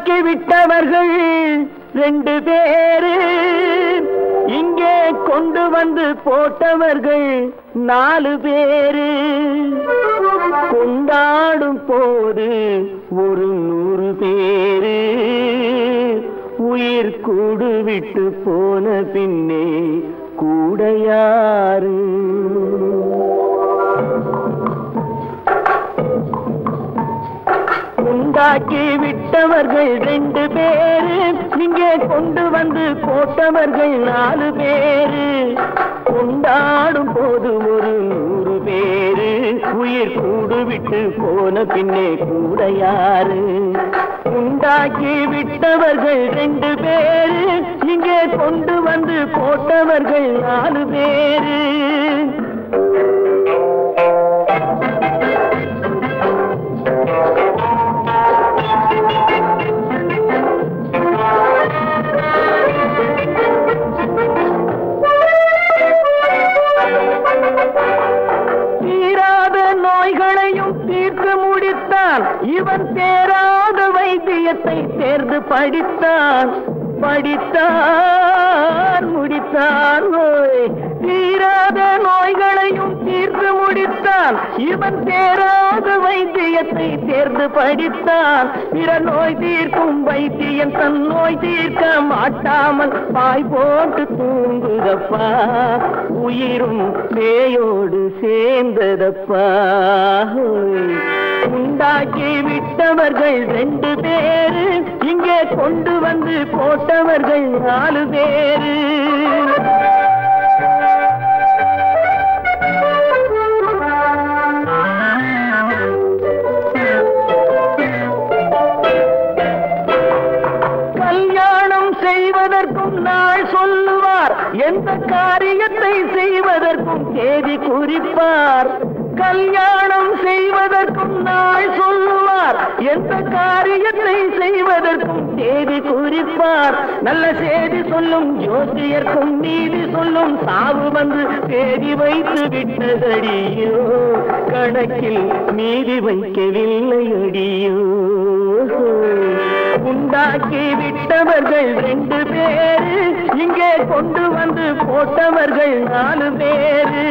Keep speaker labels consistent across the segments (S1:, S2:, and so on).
S1: உண்டாக்கி விட்டவர்கள் 2 பேரு, இங்கே கொண்டு வந்து போட்டவர்கள் 4 பேரு. கொண்டாடும் போது ஒரு 100 பேரு, உயிர் கூடு விட்டு போன பின்னே கூட யாரு? உண்டாக்கி விட்டவர்கள் 2 பேரு, இங்கே கொண்டு வந்து போட்டவர்கள் 4 பேரு. கொண்டாடும் போது ஒரு 100 பேரு, உயிர் கூடு விட்டு போன பின்னே கூட யாரு? உண்டாக்கி விட்டவர்கள் 2 பேரு, இங்கே கொண்டு வந்து போட்டவர்கள் 4 பேரு. தீராத நோய்களையும் தீர்த்து முடித்தான் இவன், தேராத வைத்தியத்தை தேர்ந்து படித்தான். முடித்தான். தீராத நோய்களையும் தீர்த்து முடித்தான் இவன், தேராத வைத்தியத்தை தேர்ந்து படித்தான். பிற நோய் தீர்க்கும் வைத்தியன் தன் நோய் தீர்க்க மாட்டாமல் பாய் போட்டு தூங்குதப்பா, உயிரும் பேயோடு சேர்ந்ததப்பா. உண்டாக்கி விட்டவர்கள் 2 பேரு, இங்கே கொண்டு வந்து போட்டவர்கள் 4 பேரு. கல்யாணம் செய்வதற்கும் நாள் சொல்லுவார், எந்த காரியத்தை செய்வதற்கும் தேதி குறிப்பார். கல்யாணம் செய்வதற்கும் நாள் சொல்லுவார், எந்த காரியத்தை செய்வதற்கும் தேதி குறிப்பார். நல்ல செய்தி சொல்லும் ஜோசியர்க்கும் நீதி சொல்லும் சாவு வந்து தேதி வைத்து விட்டதடியோ, கணக்கில் மீதி வைக்கவில்லை அடியோ. உண்டாக்கி விட்டவர்கள் 2 பேரு, இங்கே கொண்டு வந்து போட்டவர்கள் 4 பேரு.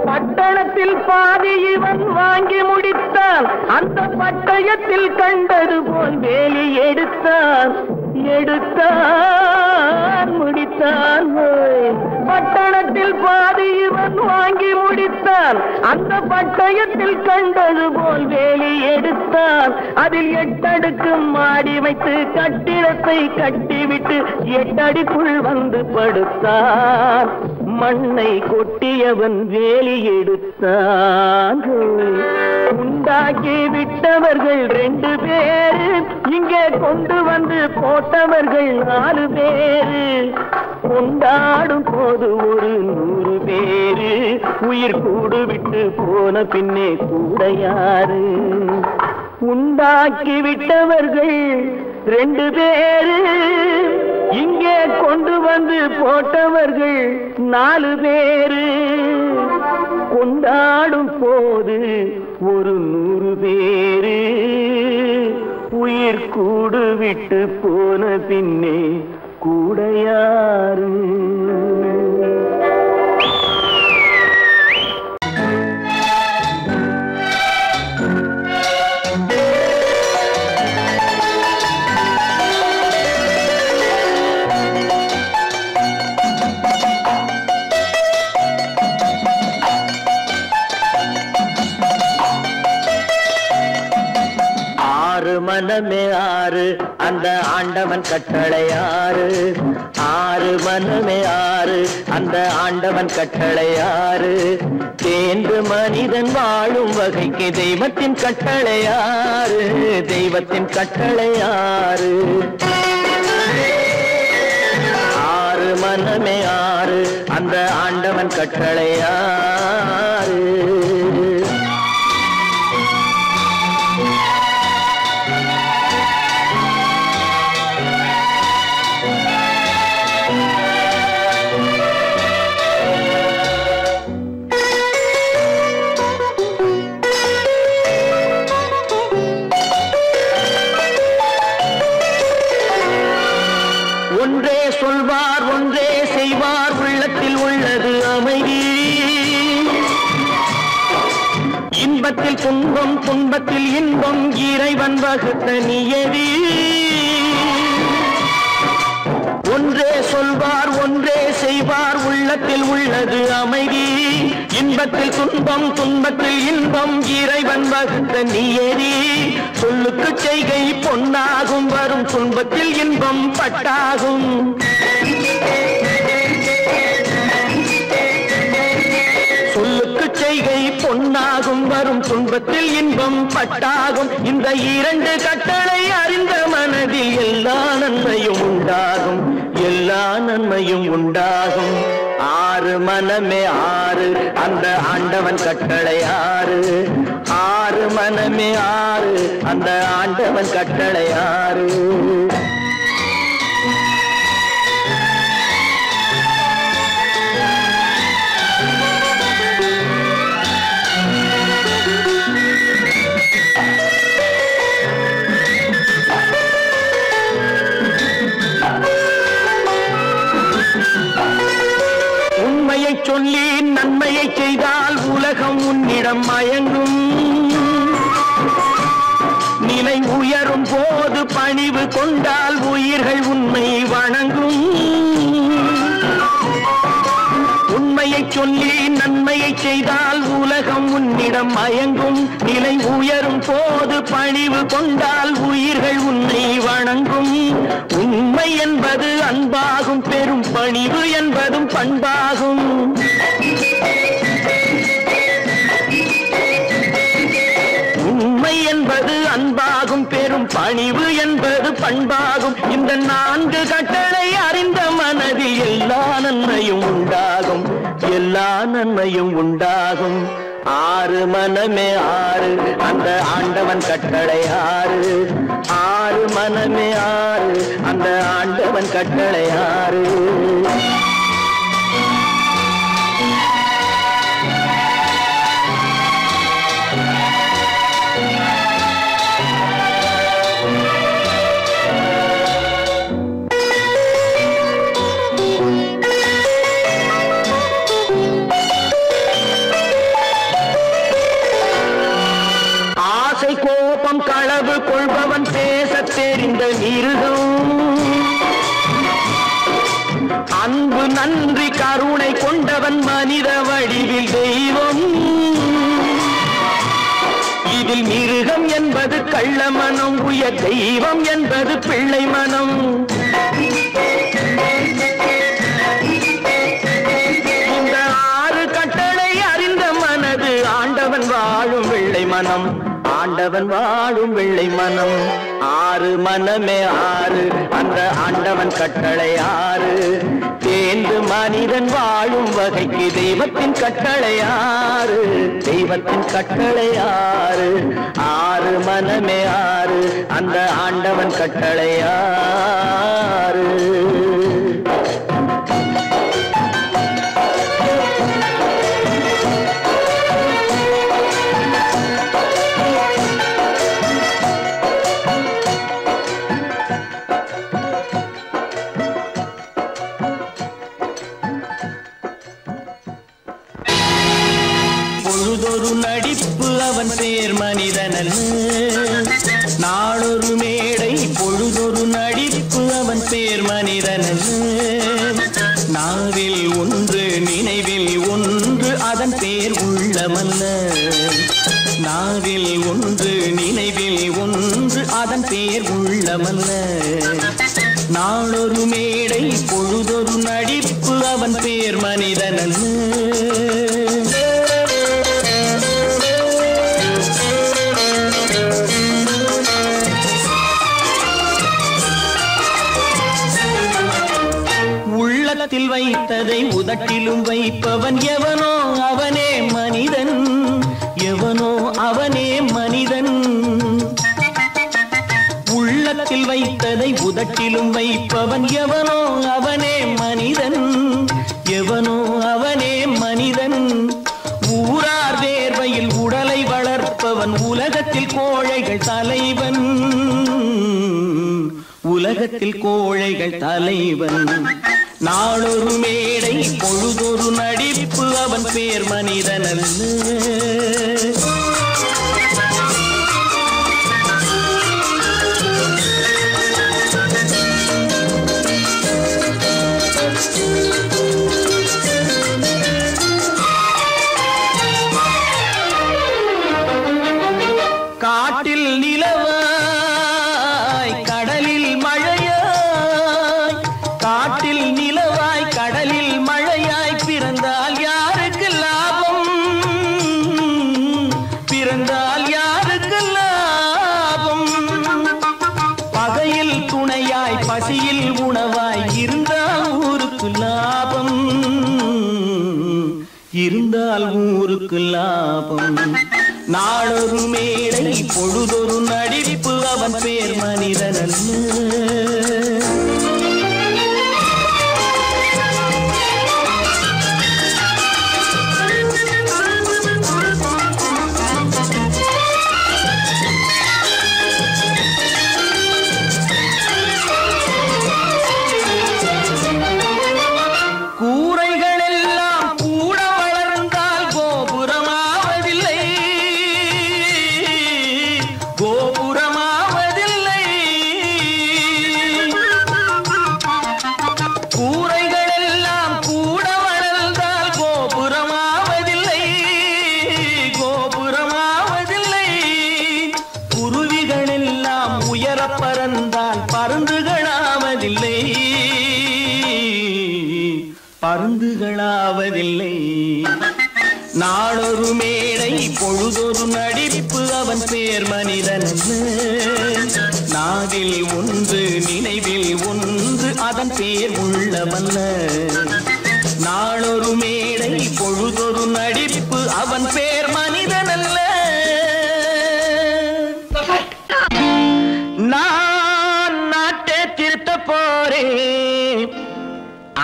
S1: பட்டணத்தில் பாதி இவன் வாங்கி முடித்தான், அந்த பட்டயத்தில் கண்டது போல் வேலி எடுத்தான். முடித்தான். பட்டணத்தில் பாதி இவன் வாங்கி முடித்தான், அந்த பட்டயத்தில் கண்டது போல் வேலி எடுத்தான். அதில் 8 அடுக்கு மாடி வைத்து கட்டிடத்தை கட்டிவிட்டு 8 அடிக்குள் வந்து படுத்தான். மண்ணை கொட்டியவன் வேலி எடுத்தான். உண்டாக்கி விட்டவர்கள் 2 பேரு, இங்கே கொண்டு வந்து போட்டவர்கள் 4 பேரு. கொண்டாடும் போது ஒரு 100 பேரு, உயிர் கூடு விட்டு போன பின்னே கூட யாரு? உண்டாக்கி விட்டவர்கள் 2 பேரு, இங்கே கொண்டு வந்து போட்டவர்கள் 4 பேரு. கொண்டாடும் போது ஒரு 100 பேரு, உயிர் கூடு விட்டு போன பின்னே கூட யாரு? மனமே ஆறு, அந்த ஆண்டவன் கட்டளை ஆறு. 6 மனமே ஆறு, அந்த ஆண்டவன் கட்டளை ஆறு. தேர்ந்து மனிதன் வாழும் வகைக்கு தெய்வத்தின் கட்டளை ஆறு. தெய்வத்தின் கட்டளை ஆறு. 6 மனமே ஆறு, அந்த ஆண்டவன் கட்டளை ஆறு. இன்பத்தில் துன்பம் துன்பத்தில் இன்பம் இறைவன் வகுத்த நியதி. ஒன்றே சொல்வார் ஒன்றே செய்வார் உள்ளத்தில் உள்ளது அமைதி. இன்பத்தில் துன்பம் துன்பத்தில் இன்பம் இறைவன் வகுத்த நியதி. சொல்லுக்கு செய்கை பொன்னாகும் வரும் துன்பத்தில் இன்பம் பட்டாகும். சொல்லுக்கு செய்கை பொன்னாகும் வரும் துன்பத்தில் இன்பம் பட்டாகும். இந்த இரண்டு கட்டளை அறிந்த மனதில் எல்லா நன்மையும் உண்டாகும், எல்லா நன்மையும் உண்டாகும். ஆறு மனமே ஆறு அந்த ஆண்டவன் கட்டளை ஆறு. ஆறு மனமே ஆறு அந்த ஆண்டவன் கட்டளை ஆறு. சொல்லி நன்மையை செய்தால் உலகம் உன்னிடம் மயங்கும். நிலை உயரும் போது பணிவு கொண்டால் உயிர்கள் உன்னை வணங்கும். உண்மையை சொல்லி நன்மையை செய்தால் உலகம் உன்னிடம் மயங்கும். நிலை உயரும் போது பணிவு கொண்டால் உயிர்கள் உன்னை வணங்கும். உண்மை என்பது அன்பாகும், பெரும் பணிவு என்பதும் பண்பாகும். உண்மை என்பது அன்பாகும், பெரும் பணிவு என்பது பண்பாகும். இந்த நான்கு கட்டளை அறிந்த மனதில் எல்லா நன்மையும் உண்டாகும், எல்லா நன்மையும் உண்டாகும். ஆறு மனமே ஆறு அந்த ஆண்டவன் கட்டளை ஆறு. ஆறு மனமே ஆறு அந்த ஆண்டவன் கட்டளை ஆறு. கோபம் களவு கொள்பவன் பேச தெரிந்த மிருகம். அன்பு நன்றி கருணை கொண்டவன் மனித வடிவில் தெய்வம். இதில் மிருகம் என்பது கள்ள மனம், உயர் தெய்வம் என்பது பிள்ளை மனம். இந்த ஆறு கட்டளை அறிந்த மனது ஆண்டவன் வாழும் வெள்ளை மனம், ஆண்டவன் வாழும் வெள்ளை மனம். ஆறு மனமே ஆறு அந்த ஆண்டவன் கட்டளை ஆறு. தேர்ந்து மனிதன் வாழும் வகைக்கு தெய்வத்தின் கட்டளை ஆறு, தெய்வத்தின் கட்டளை ஆறு. ஆறு மனமே ஆறு அந்த ஆண்டவன் கட்டளை ஆறு. பொழுதொரு நடிப்பு அவன் பேர் மனிதனல்ல. நாளொரு மேடை பொழுதொரு நடிப்பு அவன் பேர் மனிதனல்ல. நாவில் ஒன்று நினைவில் ஒன்று அதன் பேர் உள்ளமல்ல. நாவில் ஒன்று நினைவில் ஒன்று அதன் பேர் உள்ளமல்ல. நாளொரு மேடை பொழுதொரு நடிப்பு அவன் பேர் மனிதனல்ல. உள்ளத்தில் வைத்ததை உதட்டிலும் வைப்பவன் எவனோ அவனே மனிதன், எவனோ அவனே மனிதன். உள்ளத்தில் வைத்ததை உதட்டிலும் வைப்பவன் எவனோ அவனே மனிதன், எவனோ அவனே மனிதன். ஊரார் வேர்வையில் உடலை வளர்ப்பவன் உலகத்தில் கோழைகள் தலைவன், உலகத்தில் கோழைகள் தலைவன். நாளொரு மேடை பொழுதொரு நடிப்பு அவன் பேர் மனிதனல்ல. இருந்தால் ஊருக்கு லாபம். நாளொரு மேடை பொழுதொரு நடிப்பு அவன் பேர் மனிதனல்ல. பருந்துகளாவதில்லை. நாளொரு மேடை பொழுதொரு நடிப்பு அவன் பேர் மனிதனல்ல. நாவில் ஒன்று நினைவில் ஒன்று அதன் பேர் உள்ளவல்ல. நாளொரு மேடை பொழுதொரு நடிப்பு அவன் பேர் மனிதனல்ல. நான் நாட்டை திருத்த போறேன்,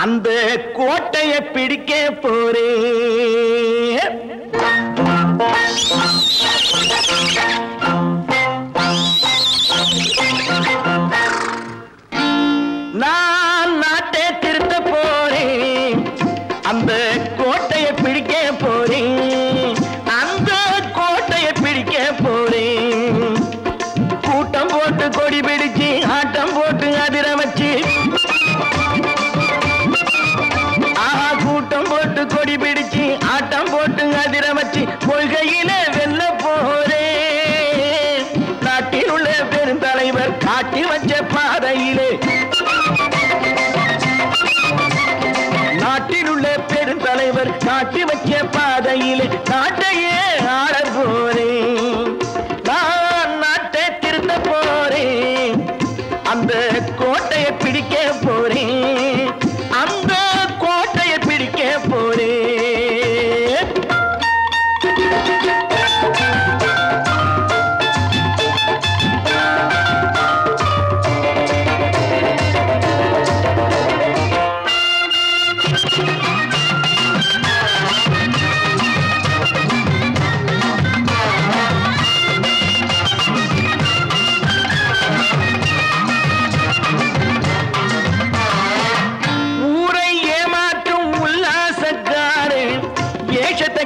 S1: அந்த கோட்டையை பிடிக்க போறேன். நான் நாட்டை திருத்த போறேன், அந்த கோட்டையை பிடிக்க போறேன். அந்த கோட்டையை பிடிக்க போறேன். கூட்டம் போட்டு கொடி பிடிச்சு ஆட்டம் போட்டு அதிர வச்சு, கூட்டம் போட்டு கொடி பிடிச்சு ஆட்டம் போட்டு அதிர வச்சு கொள்கையில வெல்ல போறேன். நாட்டில் உள்ள பெருந்தலைவர் காட்டி வச்ச பாதையிலே, நாட்டில் உள்ள பெருந்தலைவர் காட்டி வச்ச பாதையிலே நாட்டையே ஆள போறேன். நான் நாட்டை திருத்த போறேன், அந்த கோட்டையை பிடிக்க போறேன். அந்த கோட்டையை பிடிக்க போறேன்.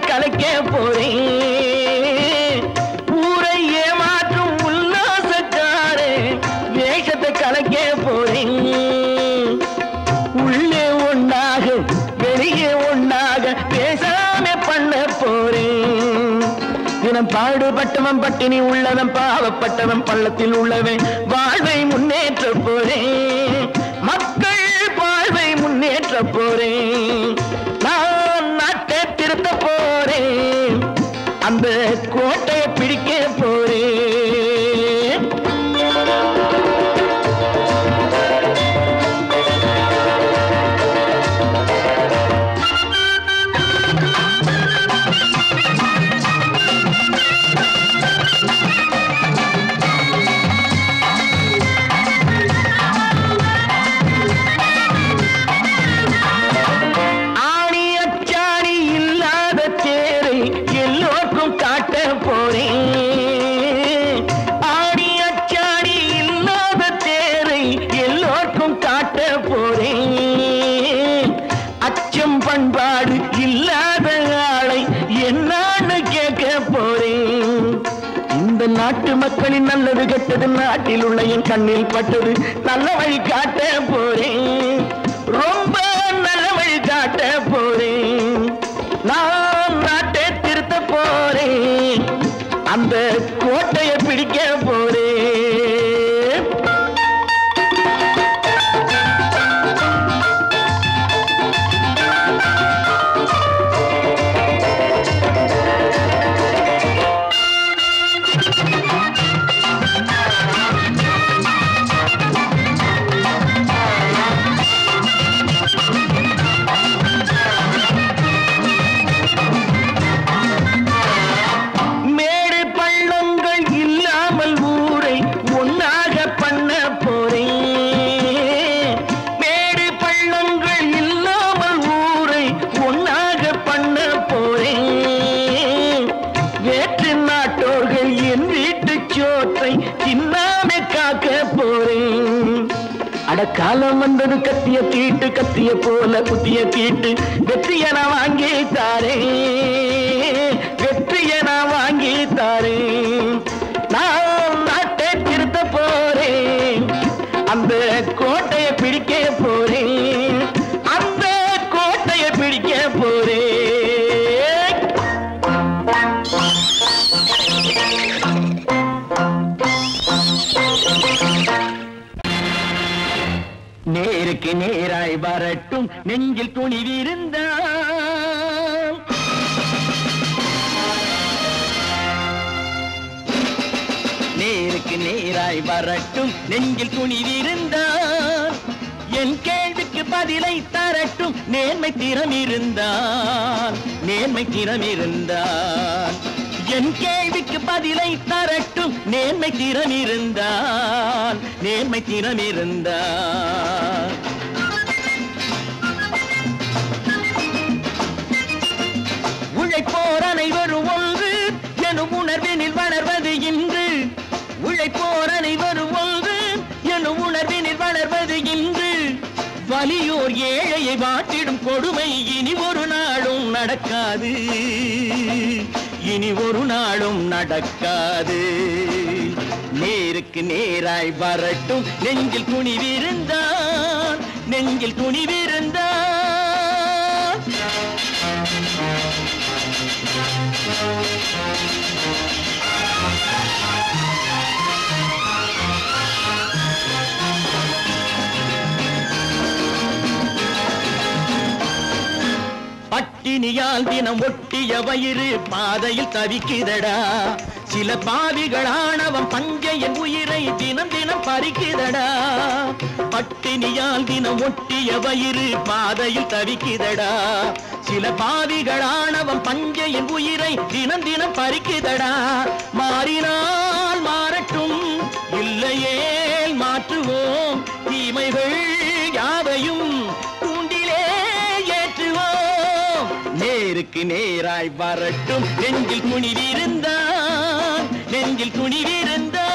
S1: கலைக்க போறேன். ஊரை ஏமாற்றும் உல்லாசக்காரே வேஷத்தை கலைக்க போறேன். உள்ளே ஒன்னாக வெளியே ஒன்னாக பேசாம பண்ண போறேன். தினம் பாடுபட்டவன் பட்டினி உள்ளவன் பாவப்பட்டவன் பள்ளத்தில் உள்ளவன் வாழ்வை முன்னேற்ற போறேன். மக்கள் வாழ்வை முன்னேற்ற போறேன். நான் நாட்டை திருத்த போறேன், அந்த கோட்டையை பிடிக்க போறேன். பண்பாடு இல்லாத ஆளை என்னான்னு கேட்க போறேன். இந்த நாட்டு மக்களின் நல்லது கெட்டது நாட்டில் உள்ள என் கண்ணில் பட்டது. நல்ல வழி காட்ட போறேன், ரொம்ப நல்ல வழி காட்ட போறேன். நான் நாட்டை திருத்த போறேன், அந்த கோட்டையை பிடிக்க போறேன். காலம் வந்தது கத்திய தீட்டு கத்திய போல குத்திய தீட்டு வெற்றிய நான் வாங்கி தாரேன் வெற்றிய நான் வாங்கி தாரேன் நான் நாட்டை திருத்த போறேன் அந்த கோட்டையை பிடிக்க போறேன் அந்த கோட்டையை பிடிக்க போறேன் நேருக்கு நேராய் வரட்டும் நெஞ்சில் துணிவிருந்தால் நேருக்கு நேராய் வரட்டும் நெஞ்சில் துணிவிருந்தால் என் கேள்விக்கு பதிலை தரட்டும் நேர்மை திறம் இருந்தால் நேர்மை திறம் இருந்தால் என் கேள்விக்கு பதிலை தரட்டும் நேர்மை திறம் இருந்தால் நேர்மை திறம் இருந்தால் உழைப்போர் அனைவரும் ஒன்று எனும் உணர்வினில் வளர்வது இன்று உழைப்போர் அனைவரும் ஒன்று எனும் உணர்வினில் வளர்வது இன்று வலியோர் ஏழையை வாட்டிடும் கொடுமை இனி ஒரு நாளும் நடக்காது இனி ஒரு நாளும் நடக்காது நேருக்கு நேராய் வரட்டும் நெஞ்சில் துணிவிருந்தால் நெஞ்சில் துணிவிருந்தால் பட்டினியால் தினம் ஒட்டிய வயிறு பாதையில் தவிக்குதடா சில பாவிகளானவன் பஞ்சையின் உயிரை தினம் தினம் பறிக்குதடா பட்டினியால் தினம் ஒட்டிய வயிறு பாதையில் தவிக்குதடா சில பாவிகளானவன் பஞ்சையின் உயிரை தினம் தினம் பறிக்குதடா மாறினால் மாறட்டும் இல்லையே மாற்றுவோம் தீமைகள் யாவையும் நேருக்கு நேராய் வரட்டும் நெஞ்சில் துணிவிருந்தால் நெஞ்சில் துணிவிருந்தால்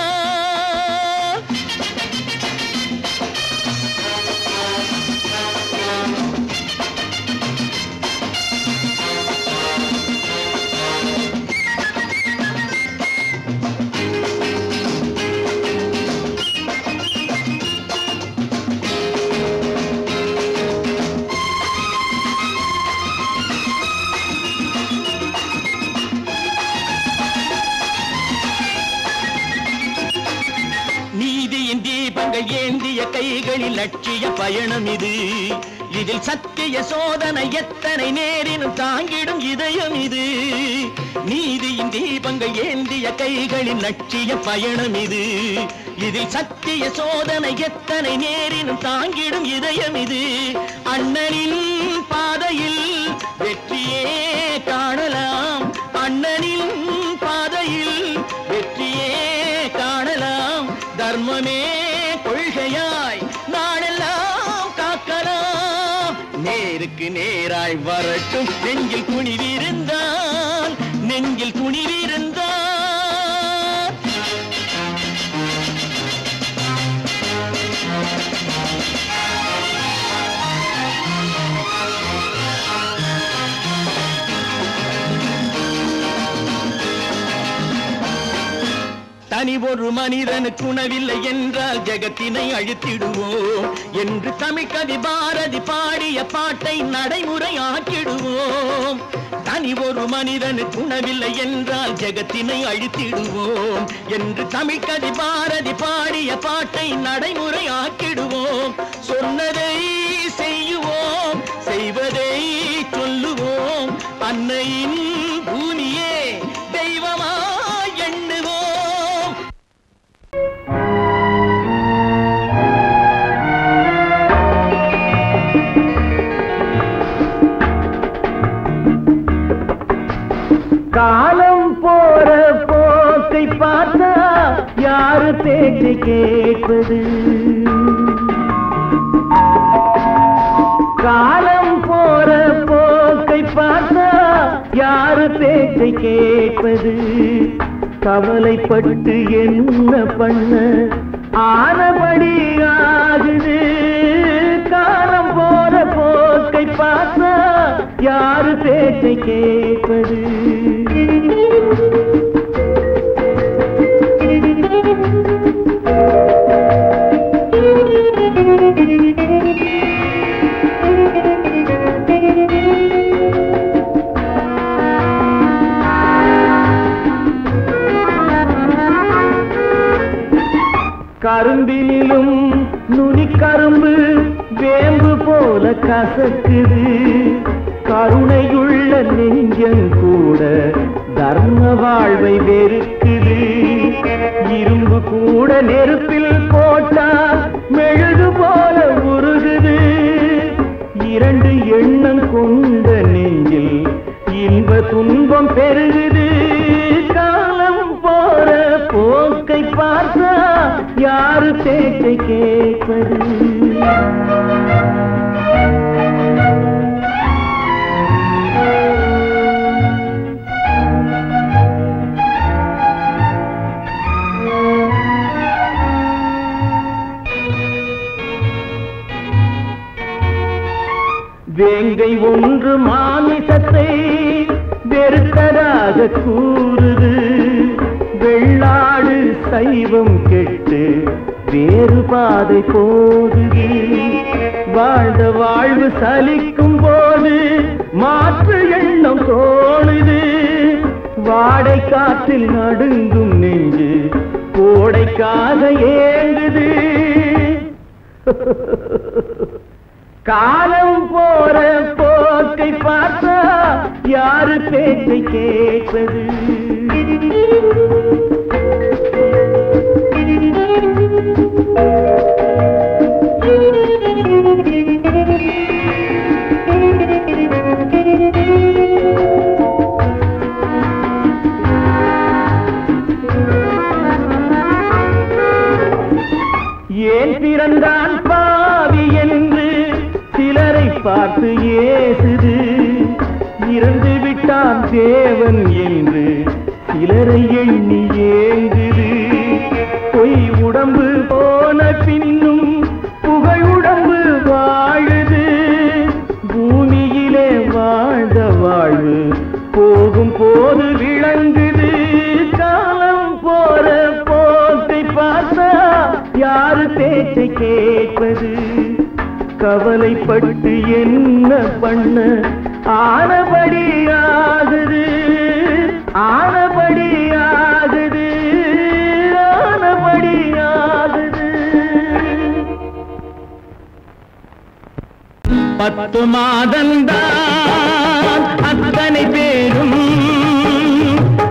S1: ஏந்திய கைகளில் லட்சிய பயணம் இது இதில் சத்திய சோதனை எத்தனை நேரினும் தாங்கிடும் இதயம் இது நீதியின் தீபங்கள் ஏந்திய கைகளில் லட்சிய பயணம் இது இதில் சத்திய சோதனை எத்தனை நேரினும் தாங்கிடும் இதயம் இது அண்ணனின் பாதையில் வெற்றியே காணலாம் அண்ணனின் பாதையில் வெற்றியே காணலாம் தர்மமே கொள்கையாய் நாளெல்லாம் காக்கலாம் நேருக்கு நேராய் வரட்டும் நெஞ்சில் துணிவிருந்தால் நெஞ்சில் துணிவிருந்தால் தனி ஒரு மனிதனுக்கு உணவில்லை என்றால் ஜெகத்தினை அழித்திடுவோம் என்று தமிழ்கவி பாரதி பாடிய பாட்டை நடைமுறையாக்கிடுவோம் தனி ஒரு மனிதனுக்கு உணவில்லை என்றால் ஜெகத்தினை அழித்திடுவோம் என்று தமிழ்கவி பாரதி பாடிய பாட்டை நடைமுறையாக்கிடுவோம் சொன்னதை செய்யுவோம் செய்வதை சொல்லுவோம் அன்னையின் பூமியே தெய்வமா காலம் போற போக்கை பார்த்தா யாரு பேச்சு கேட்பது காலம் போற போக்கை பார்த்தா யாரு பேச்சை கேட்பது கவலைப்பட்டு என்ன பண்ண ஆனபடி ஆகுது பார்த்தா யாரு பேச்சை கேட்பது? கரும்பிலும் நுனி கரும்பு வேம்பு போல கசக்குது. கருணையுள்ள நெஞ்சம் கூட தர்ம வாழ்வை வெறுக்குது. இரும்பு கூட நெருப்பில் போட்டா மெழுகு போல உருகுது. இரண்டு எண்ணம் கொண்ட நெஞ்சில் இன்ப துன்பம் பெருகுது. காலம் போற போக்கை பார்த்தா யாரு பேச்சை கேட்பது? வேங்கை ஒன்று மாமிசத்தை வெறுத்ததாக கூறுது. வெள்ளாடு சைவம் கெட்டு வேறு பாதை போகுது. வாழ்ந்த வாழ்வு சலிக்கும் போது மாற்று எண்ணம் தோணுது. வாடை காற்றில் நடுங்கும் நெஞ்சு கோடைக்காக ஏங்குது. காலம் போற போக்கை பார்த்தா யாரு பேச்சை கேட்பது? ஏன் பிறந்தான் பாவி என்று சிலரை பார்த்து ஏசுது. இறந்து விட்டான் தேவன் என்று சிலரை எண்ணி ஏங்குது. பொய் உடம்பு போன பின்னும் புகழ் உடம்பு வாழுது. பூமியிலே வாழ்ந்த வாழ்வு போகும் போது விளங்குது. காலம் போற போக்கை பார்த்தா யாரு பேச்சை கேட்பது? கவலைப்பட்டு என்ன பண்ண ஆனபடி ஆகுது. ஆனபடி ஆகுது. ஆனபடி ஆகுது. 10 மாதந்தான் அத்தனை பேரும்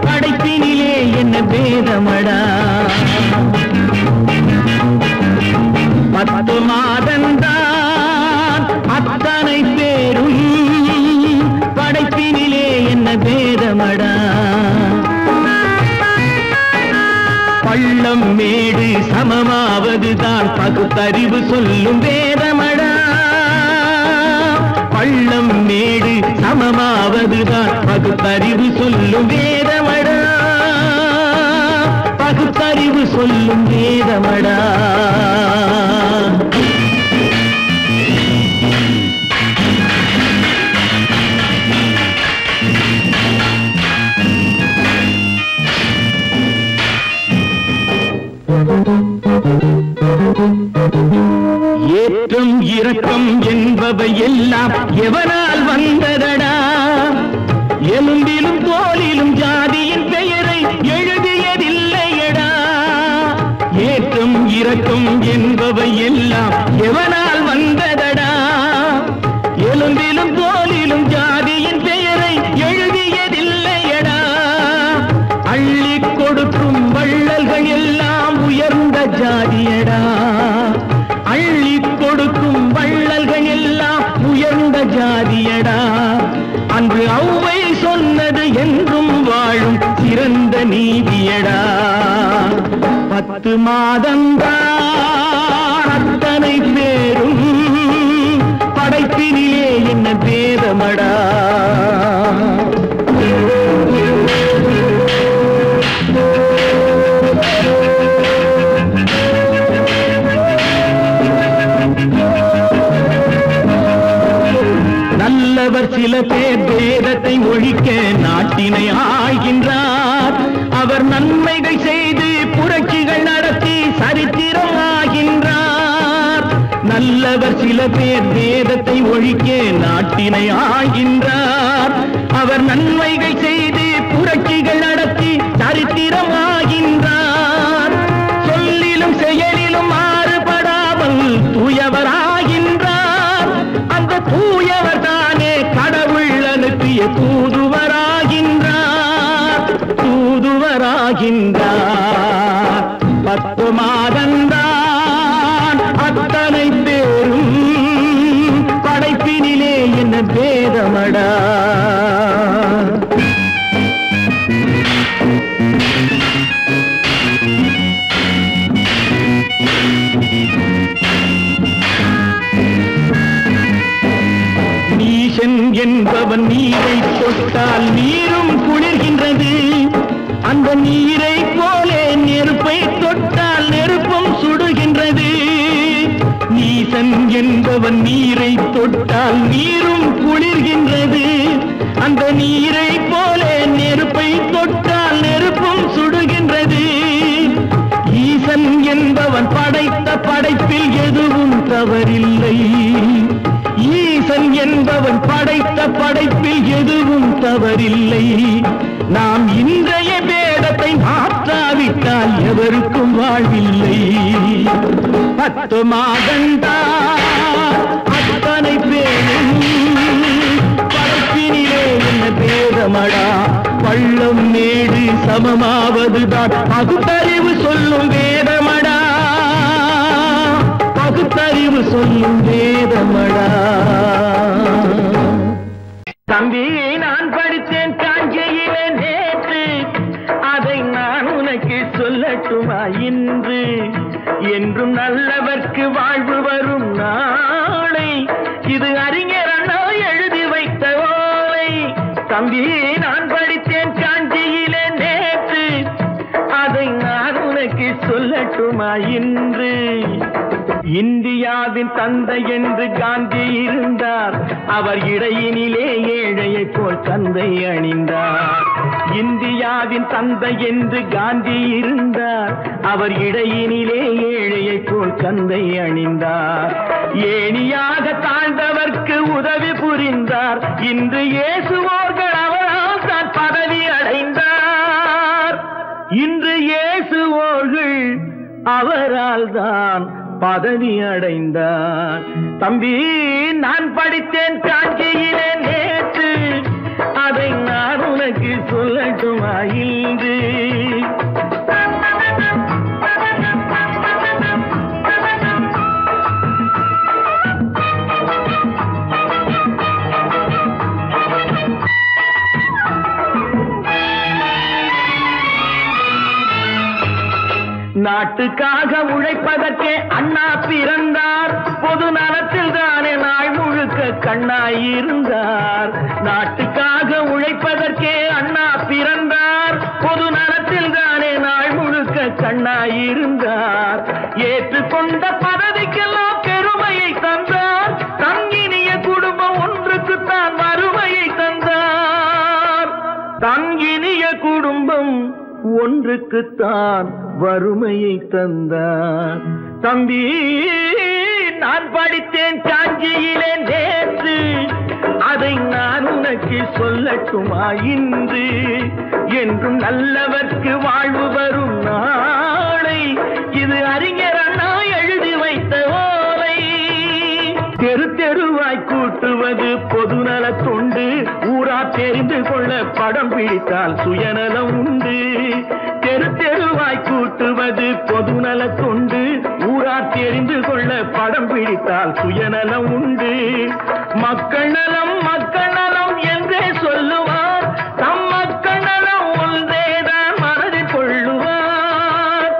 S1: படைப்பினிலே என்ன பேதமடா. 10 மாதந்தான் அத்தனை பேரும் படைப்பினிலே என்ன பேதமடா. பள்ளம் மேடு சமமாவதுதான் பகுத்தறிவு சொல்லும் வேதமடா. பள்ளம் மேடு சமமாவதுதான் பகுத்தறிவு சொல்லும் வேதமடா. பகுத்தறிவு சொல்லும் வேதமடா. ஏற்றம் இரக்கம் என்பவை எல்லாம் எவனால் வந்ததடா. எலும்பிலும் தோலிலும் ஜாதியின் பெயரை எழுதியதில்லையடா. ஏற்றம் இரக்கம் என்பவை எல்லாம் எவனால் வந்ததடா. எலும்பிலும் தோலிலும் ஜாதியின் பெயரை எழுதியதில்லையடா. அள்ளி கொடுக்கும் வள்ளல்கள் எல்லாம் உயர்ந்த ஜாதியடா. அள்ளி கொடுக்கும் வள்ளல்கள் எல்லாம் உயர்ந்த ஜாதியடா. அன்று ஔவை சொன்னது என்றும் வாழும் சிறந்த நீதியடா. 10 மாதந்தான் அத்தனை பேரும் படைப்பினிலே என்ன பேதமடா. சில பேர் வேதத்தை ஒழிக்க நாட்டினை ஆள்கின்றார். அவர் நன்மைகள் செய்து புரட்சிகள் நடத்தி சரித்திரம் ஆகின்றார். நல்லவர் சில பேர் வேதத்தை ஒழிக்க நாட்டினை ஆள்கின்றார். அவர் நன்மைகள் செய்து புரட்சிகள் நடத்தி சரித்திரம் ஆகின்றார். சொல்லிலும் செயலிலும் மாறுபடாமல் தூயவராகின்றார். அந்த தூயவர் தானே கடவுள் அனுப்பிய தூதுவராகின்றார். தூதுவராகின்றார். 10 மாதந்தான் அத்தனை பேரும் படைப்பினிலே என்ன பேதமடா. நீசன் என்பவன் நீரை தொட்டால் நீரும் குளிர்கின்றது. அந்த நீரை போலே நெருப்பை தொட்டால் நெருப்பும் சுடுகின்றது. நீசன் என்பவன் நீரை தொட்டால் நீரும் குளிர்கின்றது. அந்த நீரை போலே நெருப்பை தொட்டால் நெருப்பும் சுடுகின்றது. ஈசன் என்பவன் படைத்த படைப்பில் எதுவும் தவறில்லை. ஈசன் என்பவன் படைத்த படைப்பில் எதுவும் தவறில்லை. நாம் இன்றைய வேதத்தை மாற்றாவிட்டால் எவருக்கும் வாழ்வில்லை. 10 மாதந்தான் அத்தனை பேரும் படைப்பினிலே என்ன பேதமடா. பள்ளம் மேடு சமமாவதுதான் பகுத்தறிவு சொல்லும் வேதமடா. பகுத்தறிவு சொல்லும் வேதமடா. தம்பி, நான் படித்தேன் காஞ்சியிலே நேற்று. அதை நான் உனக்கு சொல்லட்டுமா இன்று? என்றும் நல்லவர்க்கு வாழ்வு வரும் நாளை இது அறிஞர் அண்ணா எழுதி வைத்த ஓலை. தம்பி, நான் படித்தேன் காஞ்சியிலே நேற்று. அதை நான் உனக்கு சொல்லட்டுமா இன்று? இந்தியாவின் தந்தை என்று காந்தி இருந்தார். அவர் இடையினிலே ஏழையை போல் தந்தை அணிந்தார். இந்தியாவின் தந்தை என்று காந்தி இருந்தார். அவர் இடையினிலே ஏழையை போல் தந்தை அணிந்தார். ஏணியாக தாழ்ந்தவர்க்கு உதவி புரிந்தார். இன்று இயேசுவோர்கள் அவரால் தான் பதவி அடைந்தார். இன்று இயேசுவோர்கள் அவரால் தான் பதவி அடைந்தார். தம்பி, நான் படித்தேன் காஞ்சியிலே நேற்று. அதை நான் உனக்கு சொல்லட்டுமா இன்று? நாட்டுக்காக உழைப்பதற்கே அண்ணா பிறந்தார். பொது நலத்தில் தானே நாள் முழுக்க கண்ணாயிருந்தார். நாட்டுக்காக உழைப்பதற்கே அண்ணா பிறந்தார். பொது நலத்தில் தானே நாள் முழுக்க கண்ணாயிருந்தார். ஏற்றுக்கொண்ட பதவிக்கெல்லாம் பெருமையை தந்தார். தங்கினிய குடும்பம் ஒன்றுக்குத்தான் வறுமையை தந்தார். தங்கினிய குடும்பம் ஒன்றுக்குத்தான் வறுமையை தந்தார். தம்பி, நான் படித்தேன் காஞ்சியிலே நேற்று. அதை நான் உனக்கு சொல்லட்டுமா இன்று? என்றும் நல்லவர்க்கு வாழ்வு வரும் நாளை இது அறிஞர் அண்ணா எழுதி வைத்த ஓலை. தெரு தெருவாய் கூட்டுவது பொதுநல தொண்டு. ஊரா தெரிந்து கொள்ள படம் பிடித்தால் சுயநலம் உண்டு. தெரு தெருவாய் கூட்டுவது பொதுநல தொண்டு. ஊரா தெரிந்து கொள்ள படம் பிடித்தால் சுயநலம் உண்டு. மக்கள் நலம் மக்கள் நலம் என்றே சொல்லுவார். தம் மக்கள் நலம் ஒன்றேதான் மனதில் கொள்ளுவார்.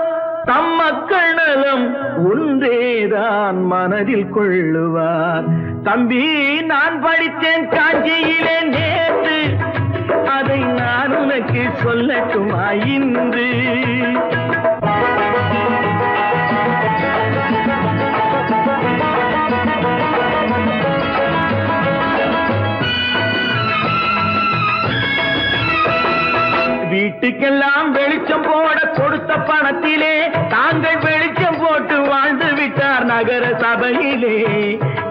S1: தம் மக்கள் நலம் ஒன்றேதான் மனதில் கொள்ளுவார். தம்பி, நான் படித்தேன் காஞ்சியிலே நேற்று. அதை நான் உனக்கு சொல்லட்டுமா இன்று? வீட்டுக்கெல்லாம் வெளிச்சம் போட கொடுத்த பணத்திலே தாங்கள் வெளிச்சம் போட்டு வாழ்ந்து விட்டார் நகர சபையிலே.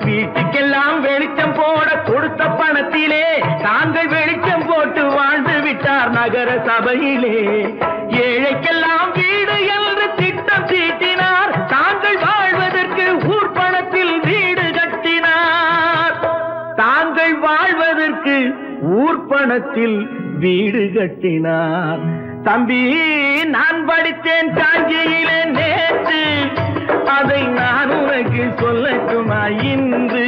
S1: வீட்டுக்கெல்லாம் வெளிச்சம் போட கொடுத்த பணத்திலே தாங்கள் வெளிச்சம் போட்டு வாழ்ந்து விட்டார் நகர சபையிலே. ஏழைக்கெல்லாம் வீடு என்று திட்டம் தீட்டினார், தாங்கள் வாழ்வதற்கு ஊர் பணத்தில் வீடு கட்டினார். தாங்கள் வாழ்வதற்கு ஊர் பணத்தில் வீடு கட்டினார். தம்பி, நான் படித்தேன் காஞ்சியிலே நேற்று, அதை நான் உனக்கு சொல்லட்டுமா இன்று?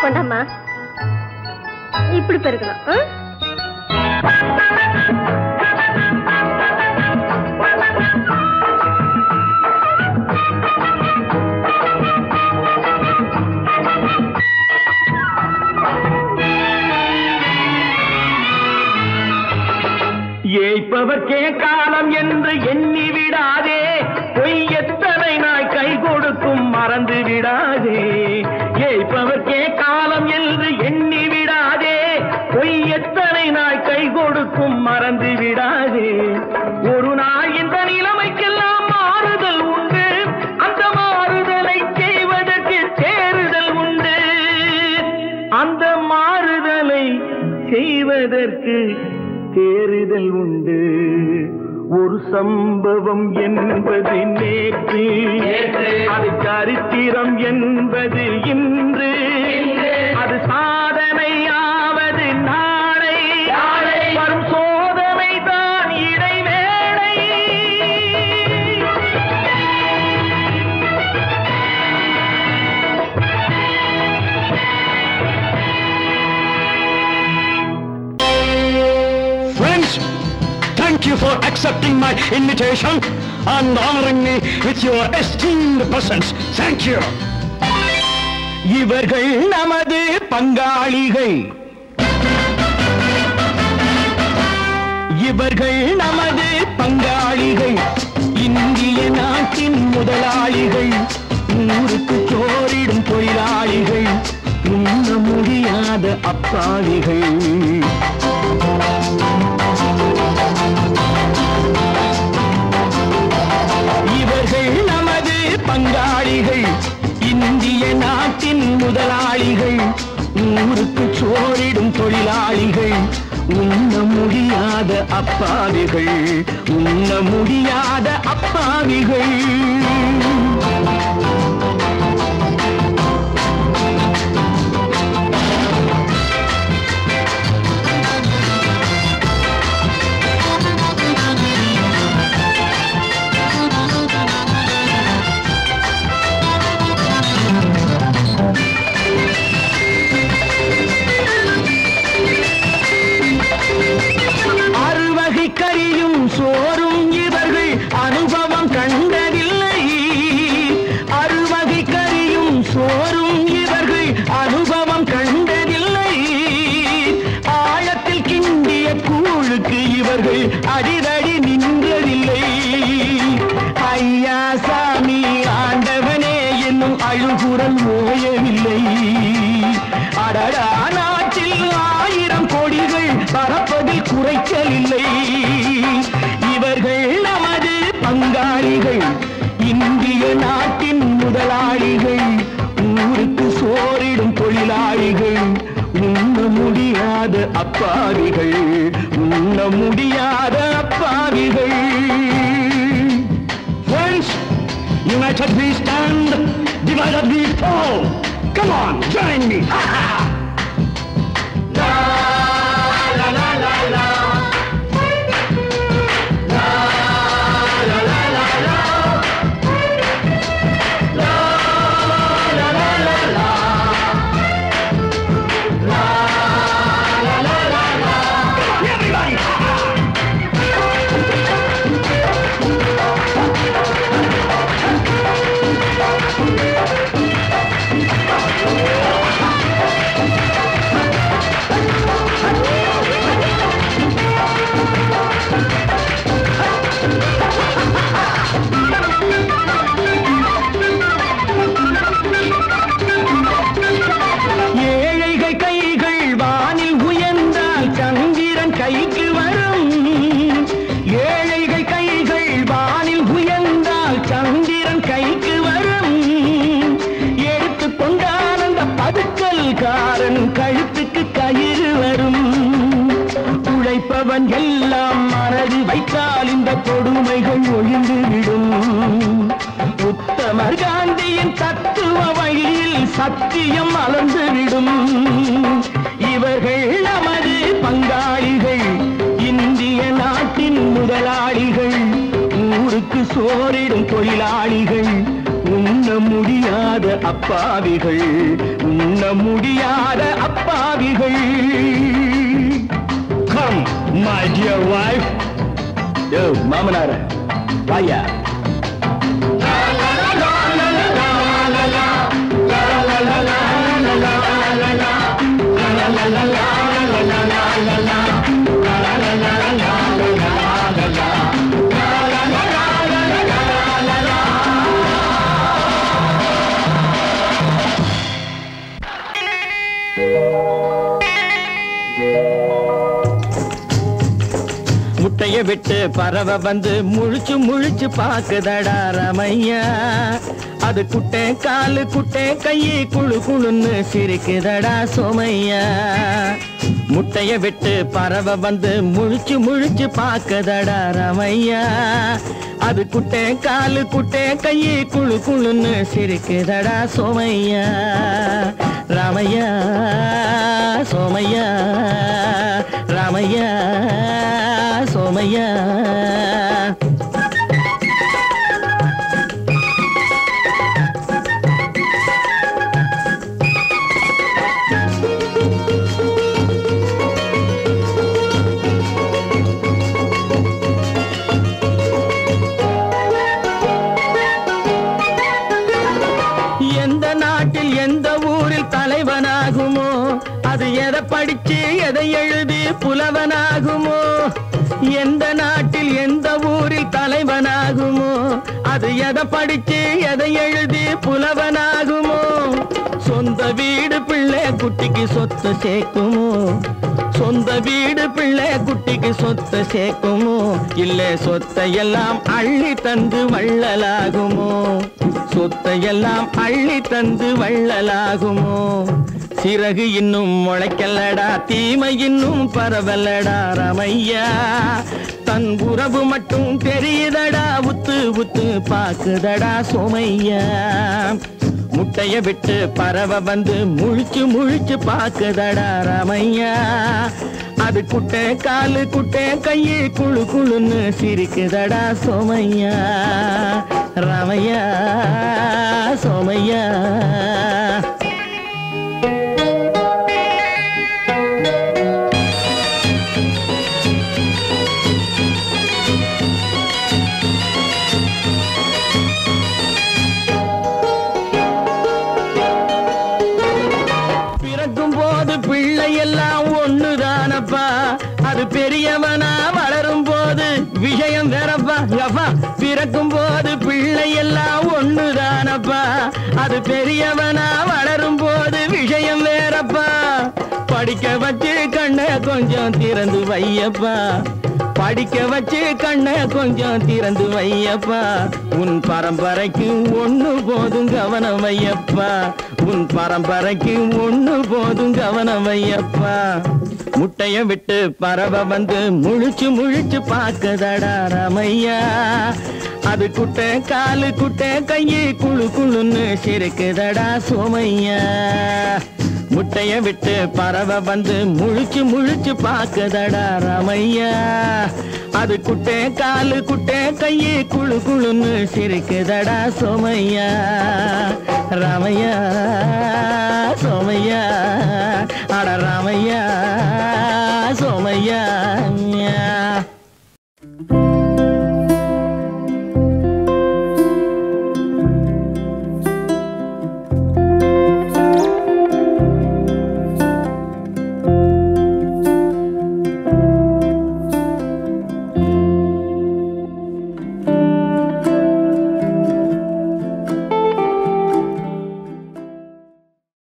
S2: கொண்டாமா, இப்படி பெருக்கணும்.
S1: ஏய்ப்பவர்க்கே காலம் என்று எண்ணி விடாதே, பொய் எத்தனை நாய் கை கொடுக்கும் மறந்து விடாதே. ஏய்ப்பவர்க்கே காலம் என்று எண்ணி விடாதே, பொய் எத்தனை நாய் கை கொடுக்கும் மறந்து விடாதே. ஒரு நாள் இந்த நிலைமைக்கெல்லாம் மாறுதல் உண்டு, அந்த மாறுதலை செய்வதற்கு தேறுதல் உண்டு. அந்த மாறுதலை செய்வதற்கு தேறுதல் உண்டு. ஒரு சம்பவம் என்பது நேற்று, அது சரித்திரம் என்பது இன்று, அது சாதனையாவது நாளை, வரும் சோதனை தான் இடைவேளை.
S3: Thank you for accepting my invitation and honoring me with your esteemed presence. Thank you.
S1: இவர்கள் நமது பங்காளிகள், இவர்கள் நமது பங்காளிகள், இந்திய நாட்டின் முதலாளிகள், ஊருக்கு சோறிடும் தொழிலாளிகள், உண்ண முடியாத அப்பாவிகள். இவர்கள் நமது பங்காளிகள், இந்திய நாட்டின் முதலாளிகள், ஊருக்கு சோறிடும் தொழிலாளிகள், உண்ண முடியாத அப்பாவிகள், உண்ண முடியாத அப்பாவிகள். கரியும் சோறும் இவர்கள் அனுபவம் கண்டதில்லை. அறுவகை கரியும் சோறும் இவர்கள் அனுபவம் கண்டதில்லை. ஆழத்தில் கிண்டிய கூழுக்கு இவர்கள் அடிதடி நின்றதில்லை. ஐயா சாமி ஆண்டவனே என்னும் அழுகுரல் ஓயவில்லை. அடடா, நாட்டில் 1000 கோடிகள் பறப்பதில் குறைச்சலில்லை. இவர்கள் நமது பங்காளிகள், இந்திய நாட்டின் முதலாளிகள், ஊருக்கு சோறிடும் தொழிலாளிகள், உண்ண முடியாத அப்பாவிகள், உண்ண முடியாத அப்பாவிகள்.
S3: Friends, united we stand, divided we fall. Come on, join me.
S1: அந்த கொடுமைகள் ஒழிந்துவிடும். உத்தமர் காந்தியின் தத்துவ வழியில் சத்தியம் மலர்ந்துவிடும். இவர்கள் நமது பங்காளிகள், இந்திய நாட்டின் முதலாளிகள், ஊருக்கு சோறிடும் தொழிலாளிகள், உண்ண முடியாத அப்பாவிகள், உண்ண முடியாத அப்பாவிகள்.
S3: Come, my dear wife.
S1: Yo, மாமனார வாயா. முட்டைய விட்டு பறவை வந்து முழிச்சு முழிச்சு பாக்குதடா ரமையா. அது குட்டை காலு குட்டை கையை குழு குழுன்னு சிரிக்குதடா சோமையா. முட்டைய விட்டு பறவை வந்து முழிச்சு முழிச்சு பாக்குதடா ரமையா. அது குட்டை காலு குட்டை கையை குழு குழுன்னு சிரிக்குதடா சோமையா. ராமையா சோமையா, ராமையா சோமையா. எந்த நாட்டில் எந்த ஊரில் தலைவனாகுமோ, அது எதை படிச்சு எதை எழுதி புலவனாகுமோ. எந்த நாட்டில் எந்த ஊரில் தலைவனாகுமோ, அது எதை படிச்சு எதை எழுதி புலவனாகுமோ. சொந்த வீடு பிள்ளை குட்டிக்கு சொத்து சேர்க்குமோ, சொந்த வீடு பிள்ளை குட்டிக்கு சொத்து சேர்க்குமோ. இல்ல சொத்தையெல்லாம் அள்ளி தந்து வள்ளலாகுமோ, சொத்தையெல்லாம் அள்ளி தந்து வள்ளலாகுமோ. சிறகு இன்னும் முளைக்கல்லடா, தீமை இன்னும் பரவலடா ரமையா. தன் உறவு மட்டும் தெரியுதடா, உத்து உத்து பாக்குதடா சோமையா. முட்டைய விட்டு பறவை வந்து முழிச்சு முழிச்சு பாக்குதடா ரமையா. அது குட்டை காலு குட்டை கையை குழு குழுன்னு சிரிக்குதடா சோமையா. ரமையா சோமையா. பிள்ளையெல்லாம் ஒண்ணுதானப்பா, அது பெரியவனா வளரும் போது விஷயம் வேறப்பா. பிறக்கும் போது பிள்ளையெல்லாம் ஒண்ணுதானப்பா, அது பெரியவனா வளரும் போது விஷயம் வேறப்பா. படிக்க வச்சு கண்ணை கொஞ்சம் திறந்து வையப்பா, படிக்க வச்சு கண்ணை கொஞ்சம் திறந்து வையப்பா. உன் பரம்பரைக்கு ஒண்ணு போதும் கவனம் வையப்பா, உன் பரம்பரைக்கு ஒண்ணு போதும் கவனம் வையப்பா. முட்டைய விட்டு பறவை வந்து முழிச்சு முழிச்சு பாக்குதடா ரமையா. அது குட்டை காலு குட்டை கையை குழு குழுன்னு சிரிக்குதடா சோமையா. முட்டைய விட்டு பறவை வந்து முழிச்சு முழிச்சு பாக்குதடா ரமையா. அது குட்டை காலு குட்டை கையை குழு குழுன்னு சிரிக்குதடா சோமையா. ராமையா சோமையா, அட ராமையா சோமையா.